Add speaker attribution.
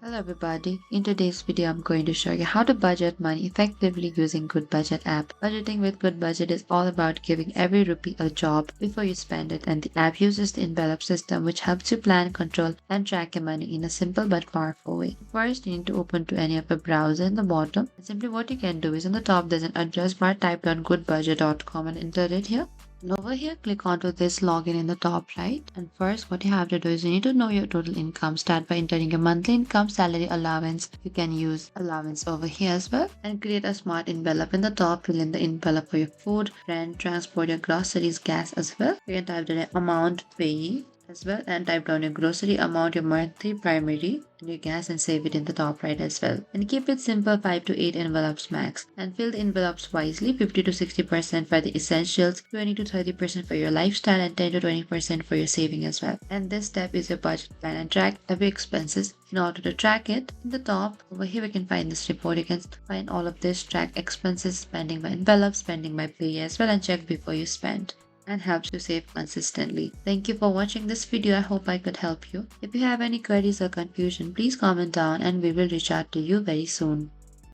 Speaker 1: Hello everybody, in today's video I'm going to show you how to budget money effectively using Goodbudget app. Budgeting with Goodbudget is all about giving every rupee a job before you spend it, and the app uses the envelope system which helps you plan, control and track your money in a simple but powerful way. First, you need to open to any of the browser in the bottom, and simply what you can do is on the top there's an address bar, type on goodbudget.com and enter it here. And over here, click onto this login in the top right. And first, what you have to do is you need to know your total income. Start by entering your monthly income, salary, allowance. You can use allowance over here as well. And create a smart envelope in the top. Fill in the envelope for your food, rent, transport, your groceries, gas as well. You can type the amount payee as well and type down your grocery amount, your monthly primary and your gas and save it in the top right as well. And keep it simple, 5 to 8 envelopes max. And fill the envelopes wisely, 50 to 60% for the essentials, 20 to 30% for your lifestyle and 10 to 20% for your saving as well. And this step is your budget plan and track every expenses. In order to track it, in the top over here we can find this report. You can find all of this, track expenses, spending by envelope, spending by pay as well, and check before you spend, and helps you save consistently. Thank you for watching this video. I hope I could help you. If you have any queries or confusion, please comment down and we will reach out to you very soon.